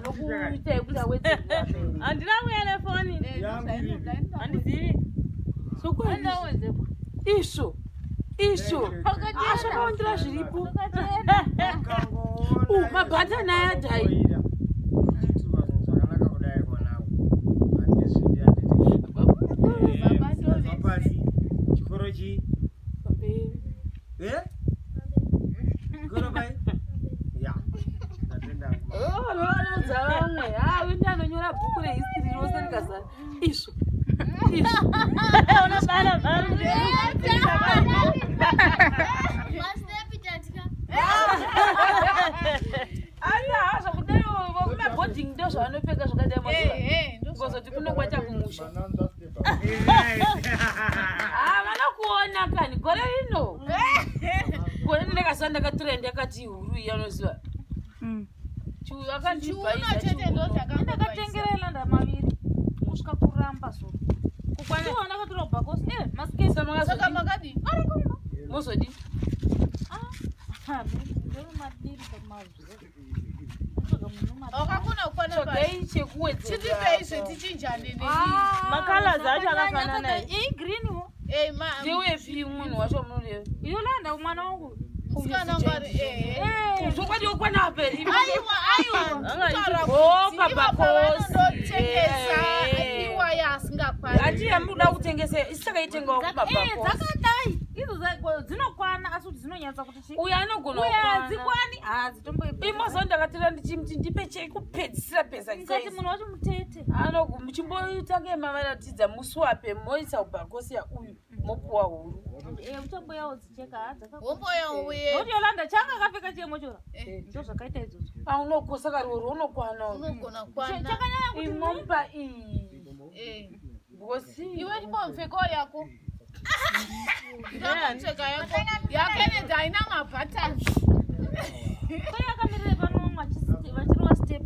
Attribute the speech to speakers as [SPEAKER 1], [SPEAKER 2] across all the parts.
[SPEAKER 1] nokuita kuti awedze
[SPEAKER 2] andina kuyele foni andizivi
[SPEAKER 1] sokwenda isho asvakaondera zviripo mabhatani ayadai wenda anonyora bhuku rehistory rose rikazara isvo ana zvakudaro vomabhodhing ndo zvavanopfeka zvakadai mazozoti kunokwacha kumusha vanokuona kani gore rino gore ndakasva ndakatora ndakati huru iya unoziva
[SPEAKER 3] ndakatengerela ndamaviri kusvika kuramba so kukwana akatora bhakosi
[SPEAKER 1] maskesaka
[SPEAKER 3] makadi
[SPEAKER 1] mozodi
[SPEAKER 2] makala zacho akafanana
[SPEAKER 1] ndeuyepi munhu wacho munhu
[SPEAKER 3] iyolanda umwana wangu
[SPEAKER 1] zvokwadi okwana aperi atiya muda kutengesa isaka itengawo
[SPEAKER 3] dzakadai idzo dzinokwana asi kuti dzinonyatsa kuti
[SPEAKER 1] uyo anogona
[SPEAKER 3] dzikwani
[SPEAKER 1] imozo ndakatira ndichimti ndipe chekupedzisira pesa
[SPEAKER 3] ikati munhu wacho mutete
[SPEAKER 1] muchimbotange mavaratidza muswape moisa ubhakosi ya uyu mopuwa huru
[SPEAKER 3] utamboyawo dzicheka
[SPEAKER 4] dzakawomboyawoye
[SPEAKER 3] yolanda changa akapfeka chemochora ndo zvakaita idzodzo
[SPEAKER 1] aunokosa karoro unokwana
[SPEAKER 4] unogona kwana
[SPEAKER 3] chakanyanya kuti
[SPEAKER 1] imopa iyi bosi
[SPEAKER 4] iwe chimbomfeko yako ndamupfeka yako yakenedza haina mabhatani
[SPEAKER 3] yakamirire pano vachiriwa step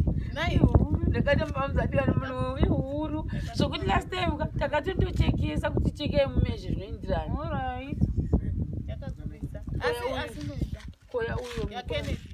[SPEAKER 1] ndakatamamzadira nemunhu ihuru zvokuti last time takatondochekesa kuti chekei mumezhe zvinoindirana
[SPEAKER 4] yakazurisa asi noida
[SPEAKER 1] koya uyo
[SPEAKER 4] yakenedza